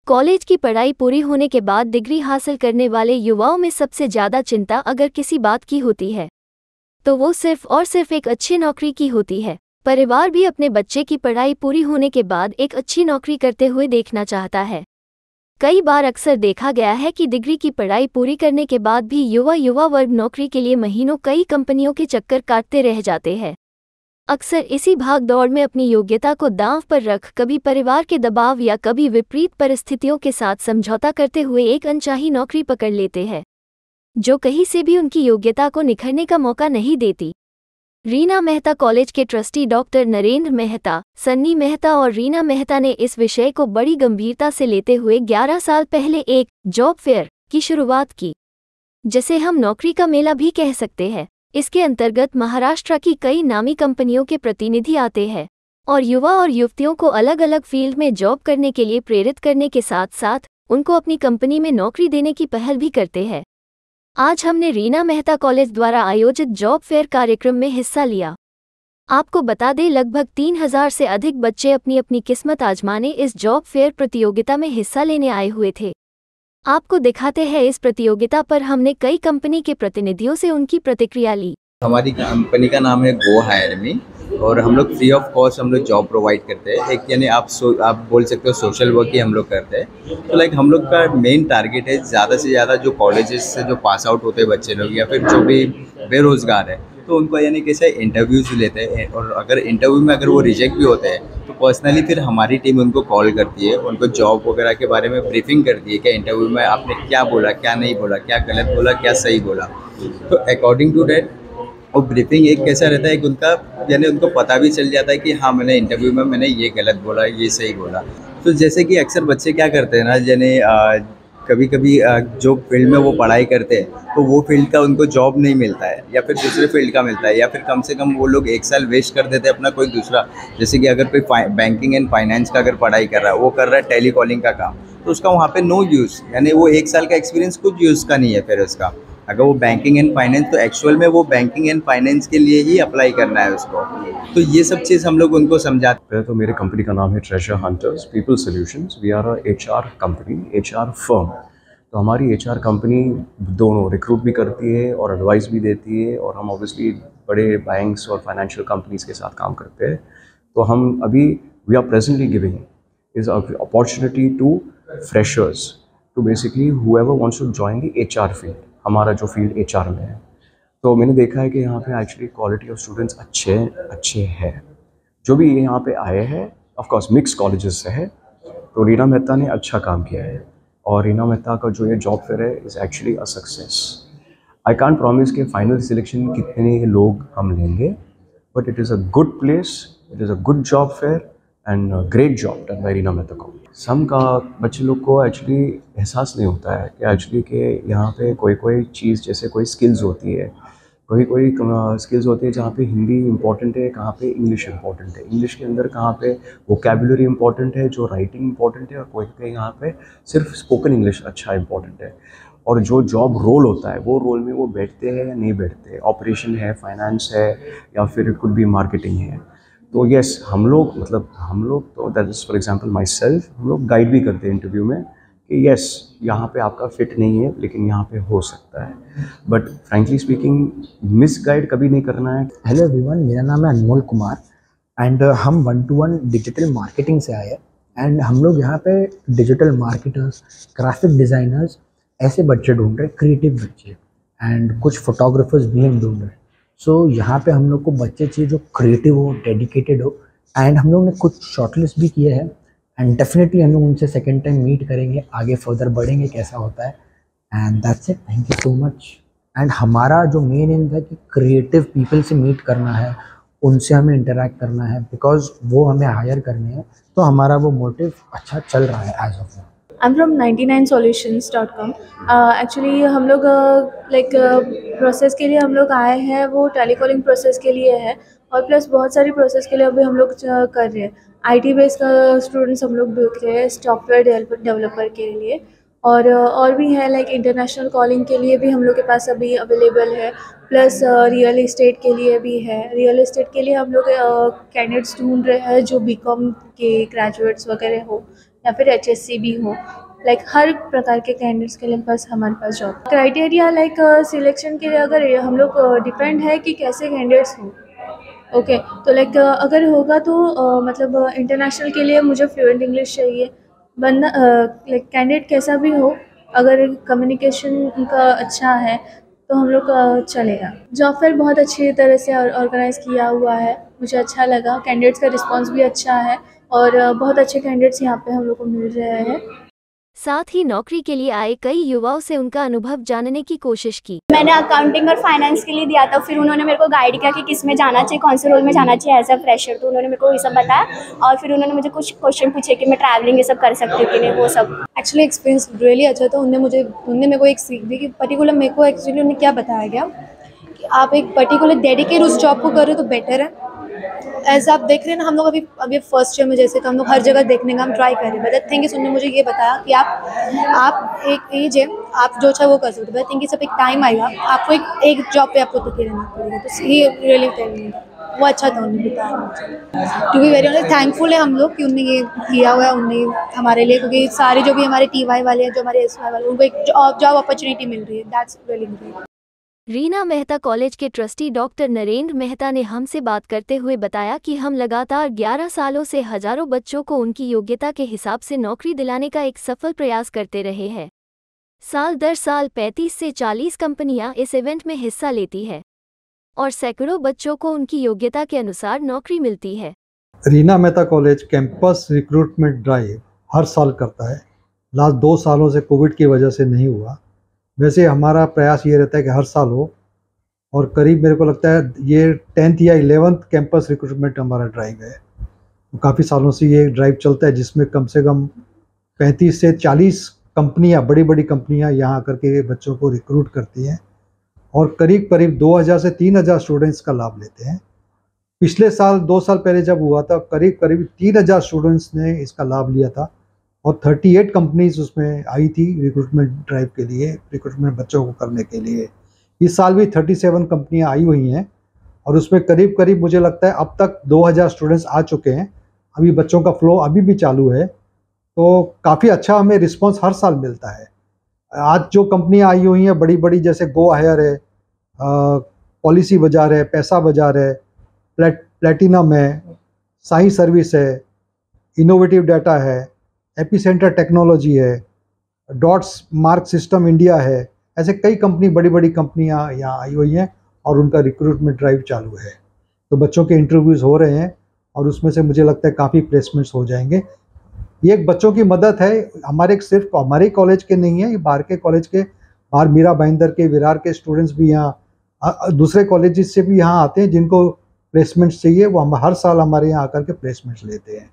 College की पढ़ाई पूरी होने के बाद डिग्री हासिल करने वाले युवाओं में सबसे ज़्यादा चिंता अगर किसी बात की होती है तो वो सिर्फ और सिर्फ एक अच्छी नौकरी की होती है। परिवार भी अपने बच्चे की पढ़ाई पूरी होने के बाद एक अच्छी नौकरी करते हुए देखना चाहता है। कई बार अक्सर देखा गया है कि डिग्री की पढ़ाई पूरी करने के बाद भी युवा वर्ग नौकरी के लिए महीनों कई कंपनियों के चक्कर काटते रह जाते हैं। अक्सर इसी भाग दौड़ में अपनी योग्यता को दांव पर रख कभी परिवार के दबाव या कभी विपरीत परिस्थितियों के साथ समझौता करते हुए एक अनचाही नौकरी पकड़ लेते हैं जो कहीं से भी उनकी योग्यता को निखरने का मौका नहीं देती। रीना मेहता कॉलेज के ट्रस्टी डॉक्टर नरेंद्र मेहता, सन्नी मेहता और रीना मेहता ने इस विषय को बड़ी गंभीरता से लेते हुए 11 साल पहले एक जॉब फेयर की शुरुआत की, जिसे हम नौकरी का मेला भी कह सकते हैं। इसके अंतर्गत महाराष्ट्र की कई नामी कंपनियों के प्रतिनिधि आते हैं और युवा और युवतियों को अलग अलग फील्ड में जॉब करने के लिए प्रेरित करने के साथ साथ उनको अपनी कंपनी में नौकरी देने की पहल भी करते हैं। आज हमने रीना मेहता कॉलेज द्वारा आयोजित जॉब फेयर कार्यक्रम में हिस्सा लिया। आपको बता दें, लगभग 3000 से अधिक बच्चे अपनी अपनी किस्मत आजमाने इस जॉब फेयर प्रतियोगिता में हिस्सा लेने आए हुए थे। आपको दिखाते हैं इस प्रतियोगिता पर हमने कई कंपनी के प्रतिनिधियों से उनकी प्रतिक्रिया ली। हमारी कंपनी का नाम है गो हायर मी और हम लोग फ्री ऑफ कॉस्ट हम लोग जॉब प्रोवाइड करते हैं। एक यानी आप बोल सकते हो सोशल वर्क ही हम लोग करते हैं। तो लाइक हम लोग का मेन टारगेट है ज़्यादा से ज़्यादा जो कॉलेजेस से जो पास आउट होते हैं बच्चे लोग या फिर जो भी बेरोज़गार है तो उनको यानी कैसे इंटरव्यूज़ लेते हैं और अगर इंटरव्यू में अगर वो रिजेक्ट भी होते हैं तो पर्सनली फिर हमारी टीम उनको कॉल करती है, उनको जॉब वगैरह के बारे में ब्रीफिंग करती है कि इंटरव्यू में आपने क्या बोला, क्या नहीं बोला, क्या गलत बोला, क्या सही बोला। तो अकॉर्डिंग टू डैट और ब्रीफिंग एक कैसा रहता है कि उनका यानी उनको पता भी चल जाता है कि हाँ मैंने इंटरव्यू में मैंने ये गलत बोला, ये सही बोला। तो जैसे कि अक्सर बच्चे क्या करते हैं ना, यानी कभी कभी जो फील्ड में वो पढ़ाई करते हैं तो वो फील्ड का उनको जॉब नहीं मिलता है या फिर दूसरे फील्ड का मिलता है या फिर कम से कम वो लोग 1 साल वेस्ट कर देते हैं अपना कोई दूसरा। जैसे कि अगर कोई बैंकिंग एंड फाइनेंस का अगर पढ़ाई कर रहा है, वो कर रहा है टेली कॉलिंग का काम, तो उसका वहाँ पे नो यूज़, यानी वो 1 साल का एक्सपीरियंस कुछ यूज़ का नहीं है फिर उसका। अगर वो बैंकिंग एंड फाइनेंस तो एक्चुअल में वो बैंकिंग एंड फाइनेंस के लिए ही अप्लाई करना है उसको। तो ये सब चीज़ हम लोग उनको समझाते हैं। पहले तो मेरे कंपनी का नाम है treasure hunters people solutions. We are a HR company, HR firm. तो हमारी HR कंपनी दोनों रिक्रूट भी करती है और एडवाइस भी देती है और हम ऑब्वियसली बड़े बैंक्स और फाइनेंशियल कंपनीज के साथ काम करते हैं। तो हम अभी we are presently giving is opportunity to freshers to basically whoever wants to join the HR field. हमारा जो फील्ड HR में है, तो मैंने देखा है कि यहाँ पे एक्चुअली क्वालिटी ऑफ स्टूडेंट्स अच्छे हैं जो भी यहाँ पे आए हैं। ऑफ कोर्स मिक्स कॉलेजेस से है, तो रीना मेहता ने अच्छा काम किया है और रीना मेहता का जो ये जॉब फेयर है is actually a success. I can't promise के फाइनल सिलेक्शन कितने लोग हम लेंगे, but it is a good place, it is a good job fair and great job done by Reena Mehta को। सम का बच्चे लोग को एक्चुअली एहसास नहीं होता है कि एक्चुअली कि यहाँ पे कोई चीज़ जैसे कोई स्किल्स होती है, कोई स्किल्स होती है जहाँ पे हिंदी इंपॉर्टेंट है, कहाँ पे इंग्लिश इंपॉर्टेंट है, इंग्लिश के अंदर कहाँ पे वोकैबुलरी इंपॉर्टेंट है, जो राइटिंग इंपॉर्टेंट है, और कोई यहाँ पे सिर्फ स्पोकन इंग्लिश अच्छा इंपॉर्टेंट है। और जो जॉब रोल होता है वो रोल में वो बैठते हैं या नहीं बैठते, ऑपरेशन है, फाइनेंस है या फिर कुछ भी मार्केटिंग है। तो यस, हम लोग तो that is for example my self, हम लोग गाइड भी करते हैं इंटरव्यू में कि यस यहाँ पे आपका फिट नहीं है लेकिन यहाँ पे हो सकता है, but frankly speaking miss guide कभी नहीं करना है। हेलो एवरीवन, मेरा नाम है अनमोल कुमार एंड हम 1-to-1 डिजिटल मार्केटिंग से आए हैं एंड हम लोग यहाँ पे डिजिटल मार्केटर्स, ग्राफिक डिज़ाइनर्स, ऐसे बच्चे ढूंढ रहे हैं, क्रिएटिव बच्चे, एंड कुछ फोटोग्राफर्स भी हम ढूंढ रहे हैं। सो यहाँ पे हम लोग को बच्चे चाहिए जो क्रिएटिव हो, डेडिकेटेड हो, एंड हम लोग ने कुछ शॉर्टलिस्ट भी किए हैं एंड डेफिनेटली हम लोग उनसे सेकेंड टाइम मीट करेंगे, आगे फर्दर बढ़ेंगे कैसा होता है। And that's it, thank you so much. And हमारा जो मेन एम है कि क्रिएटिव पीपल से मीट करना है, उनसे हमें इंटरेक्ट करना है, बिकॉज वो हमें हायर करने हैं, तो हमारा वो मोटिव अच्छा चल रहा है as of now. I'm from 99solutions.com। Actually हम लोग प्रोसेस के लिए हम लोग आए हैं, वो टेलीकॉलिंग प्रोसेस के लिए है और प्लस बहुत सारी प्रोसेस के लिए अभी हम लोग कर रहे हैं। IT बेस्ड का स्टूडेंट्स हम लोग देख रहे हैं सॉफ्टवेयर डेवलपर के लिए, और भी है लाइक इंटरनेशनल कॉलिंग के लिए भी हम लोग के पास अभी अवेलेबल है, प्लस रियल इस्टेट के लिए भी है। रियल इस्टेट के लिए हम लोग कैंडिडेट्स ढूंढ रहे हैं जो BCom के ग्रेजुएट्स वगैरह हो, या फिर HSC भी हो, लाइक हर प्रकार के कैंडिडेट्स के लिए बस हमारे पास जॉब। क्राइटेरिया लाइक सिलेक्शन के लिए अगर हम लोग डिपेंड है कि कैसे कैंडिडेट्स हो। ओके, तो लाइक अगर होगा तो मतलब इंटरनेशनल के लिए मुझे फ्लुएंट इंग्लिश चाहिए। बंदा लाइक कैंडिडेट कैसा भी हो, अगर कम्युनिकेशन उनका अच्छा है तो हम लोग का चलेगा। जॉब फेयर बहुत अच्छी तरह से ऑर्गेनाइज़ किया हुआ है, मुझे अच्छा लगा। कैंडिडेट्स का रिस्पांस भी अच्छा है और बहुत अच्छे कैंडिडेट्स यहाँ पे हम लोग को मिल रहे हैं। साथ ही नौकरी के लिए आए कई युवाओं से उनका अनुभव जानने की कोशिश की। मैंने अकाउंटिंग और फाइनेंस के लिए दिया था, फिर उन्होंने मेरे को गाइड किया कि किस में जाना चाहिए, कौन से रोल में जाना चाहिए एज अ फ्रेशर। तो उन्होंने मेरे को ये सब बताया और फिर उन्होंने मुझे कुछ क्वेश्चन पूछे कि मैं ट्रैवलिंग ये सब कर सकती हूँ कि नहीं, वो सब। एक्चुअली एक्सपीरियंस रियली अच्छा था। उनने मेरे को एक सीख दी कि पर्टिकुलर मेरे को एक्चुअली उन्हें क्या बताया गया कि आप एक पर्टिकुलर डेडिकेट उस जॉब को कर रहे हो तो बेटर है। एज आप देख रहे हैं ना, हम लोग अभी फर्स्ट ईयर में जैसे तो हम लोग हर जगह देखने का हम ट्राई कर रहे हैं। बट द थिंग इज उन्होंने मुझे ये बताया कि आप एक एज है, आप जो चाहे वो कर सकते हो। बट थिंक सब एक टाइम आएगा आपको एक जॉब पे आपको टिके रहना पड़ेगा। तो ये रियली वो अच्छा था, उन्होंने बताया मुझे। To be very honest thankful है हम लोग कि उनने ये किया हुआ है उनने हमारे लिए, क्योंकि सारे जो भी हमारे TY वाले हैं, जो हमारे SY वाले, उनको एक जॉब अपॉर्चुनिटी मिल रही है। That's really great. Reena Mehta college के ट्रस्टी डॉक्टर नरेंद्र मेहता ने हमसे बात करते हुए बताया कि हम लगातार 11 सालों से हजारों बच्चों को उनकी योग्यता के हिसाब से नौकरी दिलाने का एक सफल प्रयास करते रहे हैं। साल दर साल 35 से 40 कंपनियां इस इवेंट में हिस्सा लेती है और सैकड़ों बच्चों को उनकी योग्यता के अनुसार नौकरी मिलती है। Reena Mehta college campus recruitment drive हर साल करता है। लास्ट 2 सालों से कोविड की वजह से नहीं हुआ। वैसे हमारा प्रयास ये रहता है कि हर साल हो, और करीब मेरे को लगता है ये 10th या 11th कैंपस रिक्रूटमेंट हमारा ड्राइव है। काफ़ी सालों से ये ड्राइव चलता है, जिसमें कम से कम 35 से 40 कंपनियां, बड़ी बड़ी कंपनियां यहाँ आकर के बच्चों को रिक्रूट करती हैं और करीब करीब 2000 से 3000 स्टूडेंट्स का लाभ लेते हैं। पिछले साल 2 साल पहले जब हुआ था, करीब करीब 3000 स्टूडेंट्स ने इसका लाभ लिया था और 38 कंपनीज उसमें आई थी रिक्रूटमेंट ड्राइव के लिए, रिक्रूटमेंट बच्चों को करने के लिए। इस साल भी 37 कंपनियां आई हुई हैं और उसमें करीब करीब मुझे लगता है अब तक 2000 स्टूडेंट्स आ चुके हैं। अभी बच्चों का फ्लो अभी भी चालू है, तो काफ़ी अच्छा हमें रिस्पांस हर साल मिलता है। आज जो कंपनियां आई हुई हैं बड़ी बड़ी, जैसे गो हायर है, पॉलिसी बाजार है, पैसा बाजार है, प्लेटिनम है, साई सर्विस है, इनोवेटिव डाटा है, एपीसेंटर टेक्नोलॉजी है, डॉट्स मार्क सिस्टम इंडिया है। ऐसे कई कंपनी, बड़ी बड़ी कंपनियां यहाँ आई हुई हैं और उनका रिक्रूटमेंट ड्राइव चालू है। तो बच्चों के इंटरव्यूज़ हो रहे हैं और उसमें से मुझे लगता है काफ़ी प्लेसमेंट्स हो जाएंगे। ये एक बच्चों की मदद है, हमारे सिर्फ हमारे कॉलेज के नहीं है, ये बाहर के कॉलेज के, बाहर मीरा भाईंदर के, विरार के स्टूडेंट्स भी यहाँ, दूसरे कॉलेजेस से भी यहाँ आते हैं जिनको प्लेसमेंट्स चाहिए। वो हम हर साल हमारे यहाँ आकर के प्लेसमेंट्स लेते हैं।